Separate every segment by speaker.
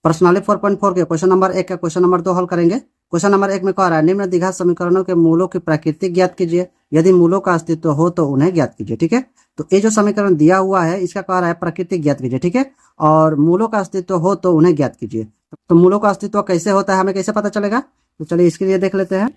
Speaker 1: प्रश्नावली 4.4 के question number 1 का क्वेश्चन नंबर 2 हल करेंगे। क्वेश्चन नंबर 1 में कह रहा है निम्न द्विघात समीकरणों के मूलों की प्रकृति ज्ञात कीजिए, यदि मूलों का अस्तित्व हो तो उन्हें ज्ञात कीजिए। ठीक है, तो ये जो समीकरण दिया हुआ है इसका कह रहा है प्रकृति ज्ञात कीजिए। ठीक है, और मूलों का अस्तित्व हो तो उन्हें ज्ञात कीजिए। तो मूलों का अस्तित्व कैसे होता है, हमें कैसे पता चलेगा? तो चलिए इसके लिए देख लेते हैं।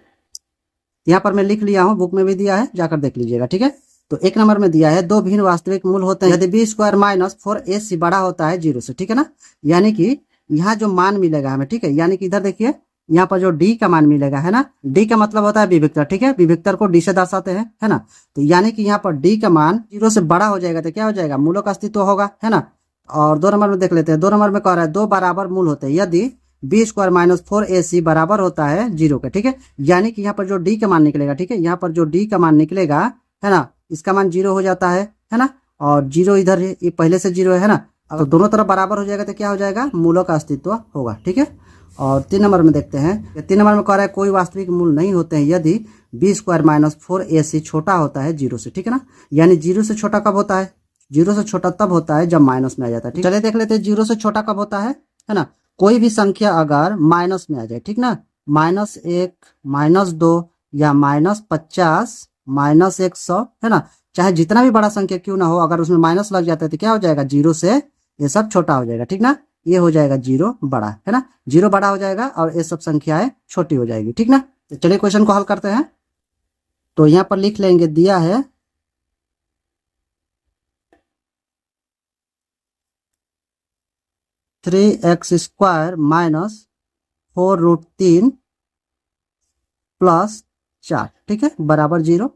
Speaker 1: यहाँ पर मैं लिख लिया हूँ, बुक में भी दिया है, जाकर देख लीजिएगा। ठीक है, तो 1 नंबर में दिया है दो भिन्न वास्तविक मूल होते हैं यदि बी स्क्वायर माइनस 4ac बड़ा होता है 0 से। ठीक है ना, यानी कि यहाँ जो मान मिलेगा हमें, ठीक है, यानी कि इधर देखिए यहाँ पर जो डी का मान मिलेगा है ना, डी का मतलब होता है विविक्तर। ठीक है, विविक्तर को डी से दर्शाते हैं, है ना। तो यानी कि यहाँ पर डी का मान 0 से बड़ा हो जाएगा तो क्या हो जाएगा, मूलों का अस्तित्व होगा, है ना। और 2 नंबर में देख लेते हैं। 2 नंबर में कह रहा है दो बराबर मूल होते हैं यदि बी स्क्वायर माइनस 4ac बराबर होता है 0 के। ठीक है, यानी कि यहाँ पर जो डी का मान निकलेगा, ठीक है, यहाँ पर जो डी का मान निकलेगा, है ना, इसका मान 0 हो जाता है ना। और 0 इधर है, ये पहले से 0 है ना। अगर दोनों तरफ बराबर हो जाएगा तो क्या हो जाएगा, मूलों का अस्तित्व होगा। ठीक है, और 3 नंबर में देखते हैं। 3 नंबर में कह रहा है कोई वास्तविक मूल नहीं होते हैं यदि बी स्क्वायर माइनस 4ac छोटा होता है 0 से। ठीक है ना, यानी 0 से छोटा कब होता है, 0 से छोटा तब होता है जब माइनस में आ जाता है। चलिए देख लेते हैं 0 से छोटा कब होता है ना। कोई भी संख्या अगर माइनस में आ जाए, ठीक ना, -1 -2 या -50 -100, है ना, चाहे जितना भी बड़ा संख्या क्यों ना हो, अगर उसमें माइनस लग जाता है तो क्या हो जाएगा, 0 से ये सब छोटा हो जाएगा। ठीक ना, ये हो जाएगा 0 बड़ा, है ना, 0 बड़ा हो जाएगा और ये सब संख्याएं छोटी हो जाएगी। ठीक ना, तो चलिए क्वेश्चन को हल करते हैं। तो यहाँ पर लिख लेंगे, दिया है 3x² माइनस 4√3 प्लस 4, ठीक है, बराबर 0।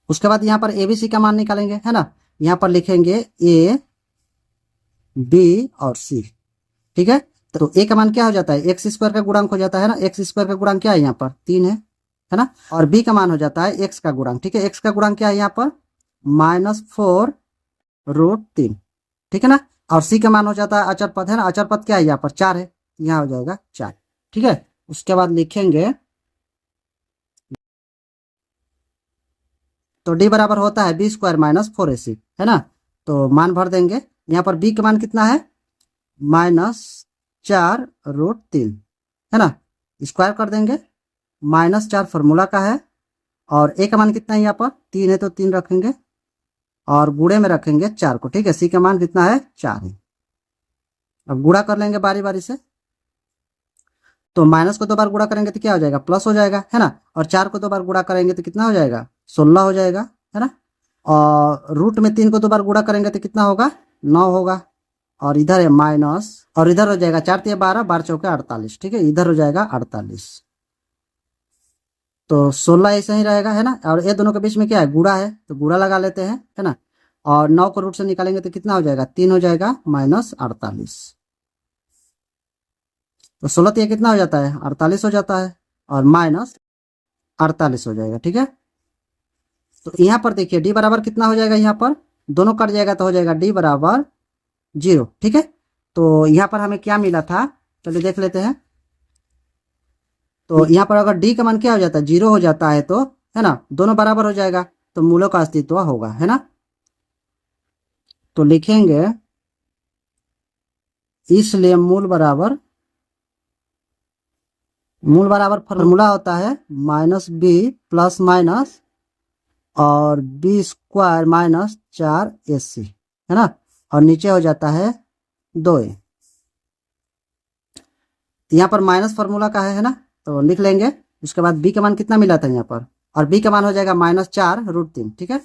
Speaker 1: उसके बाद यहाँ पर ABC का मान निकालेंगे, है ना। यहाँ पर लिखेंगे A, B और C। ठीक है, तो A का मान क्या हो जाता है, x² का गुणांक हो जाता है ना। x² का गुणांक क्या है, यहाँ पर 3 है ना। और B का मान हो जाता है x का गुणांक। ठीक है, x का गुणांक क्या है यहाँ पर, -4√3। ठीक है ना, और C का मान हो जाता है अचर पद, है ना। अचर पद क्या है यहाँ पर, 4 है, यहाँ हो जाएगा 4। ठीक है, उसके बाद लिखेंगे तो D बराबर होता है बी स्क्वायर माइनस 4ac, है ना। तो मान भर देंगे। यहाँ पर B का मान कितना है, -4√3, है ना। स्क्वायर कर देंगे, -4 फॉर्मूला का है। और A का मान कितना है यहाँ पर, 3 है तो 3 रखेंगे और गुणे में रखेंगे 4 को। ठीक है, C का मान कितना है, 4 है। अब गुणा कर लेंगे बारी बारी से। तो माइनस को 2 बार गुणा करेंगे तो क्या हो जाएगा, प्लस हो जाएगा, है ना। और 4 को 2 बार गुणा करेंगे तो कितना हो जाएगा, 16 हो जाएगा, है ना। और रूट में 3 को 2 बार गुणा करेंगे तो कितना होगा, 9 होगा। और इधर है माइनस, और इधर हो जाएगा 4 × 12, 12 चौके 48। ठीक है, इधर हो जाएगा 48। तो 16 ऐसे ही रहेगा, है ना। और ये दोनों के बीच में क्या है, गुणा है, तो गुणा लगा लेते हैं, है ना। और 9 को रूट से निकालेंगे तो कितना हो जाएगा, 3 हो जाएगा, -48। तो 16 तो ये कितना हो जाता है, 48 हो जाता है, और -48 हो जाएगा। ठीक है, तो यहाँ पर देखिए D बराबर कितना हो जाएगा, यहाँ पर दोनों कट जाएगा तो हो जाएगा D बराबर 0। ठीक है, तो यहाँ पर हमें क्या मिला था, चलिए देख लेते हैं। तो यहाँ पर अगर D का मान क्या हो जाता है, 0 हो जाता है तो, है ना, दोनों बराबर हो जाएगा तो मूलों का अस्तित्व होगा, है ना। तो लिखेंगे इसलिए मूल बराबर फॉर्मूला होता है -b प्लस माइनस और b² माइनस 4ac, है ना। और नीचे हो जाता है 2a। यहाँ पर माइनस फॉर्मूला का है ना, तो लिख लेंगे। उसके बाद b का मान कितना मिला था यहाँ पर, और b का मान हो जाएगा -4√3। ठीक है,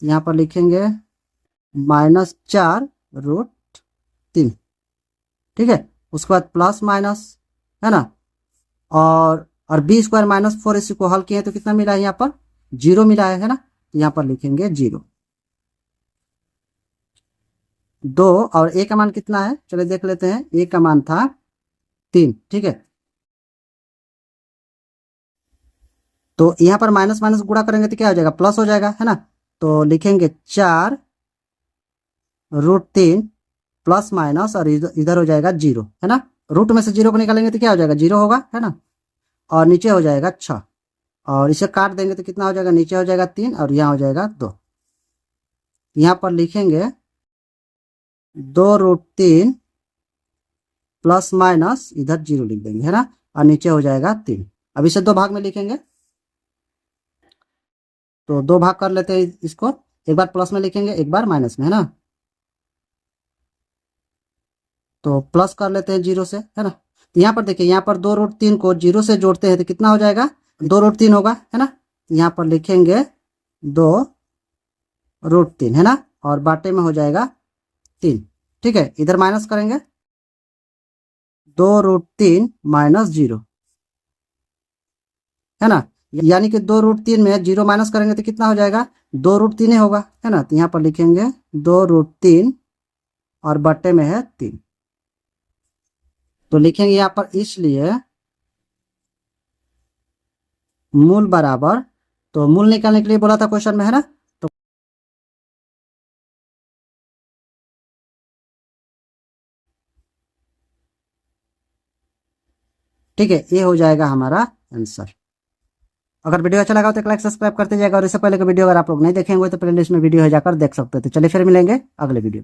Speaker 1: यहाँ पर लिखेंगे -4√3। ठीक है, उसके बाद प्लस माइनस, है ना। और b² माइनस 4ac को हल किए तो कितना मिला है, यहाँ पर 0 मिला है ना। यहाँ पर लिखेंगे 0। 2 और a का मान कितना है, चलिए देख लेते हैं। a का मान था 3। ठीक है, तो यहाँ पर माइनस माइनस गुणा करेंगे तो क्या हो जाएगा, प्लस हो जाएगा, है ना। तो लिखेंगे 4√3 प्लस माइनस, और इधर हो जाएगा 0, है ना। रूट में से 0 को निकालेंगे तो क्या हो जाएगा, 0 होगा, है ना। और नीचे हो जाएगा 6, और इसे काट देंगे तो कितना हो जाएगा, नीचे हो जाएगा 3 और यहाँ हो जाएगा 2। यहाँ पर लिखेंगे 2√3 प्लस माइनस इधर 0 लिख देंगे, है ना, और नीचे हो जाएगा 3। अब इसे 2 भाग में लिखेंगे, तो 2 भाग कर लेते हैं इसको, एक बार प्लस में लिखेंगे एक बार माइनस में, है ना। तो प्लस कर लेते हैं 0 से, है ना। तो यहाँ पर देखिए, यहाँ पर 2√3 को 0 से जोड़ते हैं तो कितना हो जाएगा, 2√3 होगा, है ना। यहाँ पर लिखेंगे 2√3, है ना, और बाटे में हो जाएगा 3। ठीक है, इधर माइनस करेंगे, 2√3 माइनस 0, है ना, यानी कि 2√3 में 0 माइनस करेंगे तो कितना हो जाएगा, 2√3 ही होगा, है ना। तो यहाँ पर लिखेंगे 2√3 और बट्टे में है 3। तो लिखेंगे यहाँ पर इसलिए मूल बराबर, तो मूल निकालने के लिए बोला था क्वेश्चन में, है ना। तो ठीक है, ये हो जाएगा हमारा आंसर। अगर वीडियो अच्छा लगा तो एक लाइक सब्सक्राइब करते जाएगा, और इससे पहले का वीडियो अगर आप लोग नहीं देखेंगे तो प्लेलिस्ट में वीडियो है, जाकर देख सकते हो। तो चलिए फिर मिलेंगे अगले वीडियो।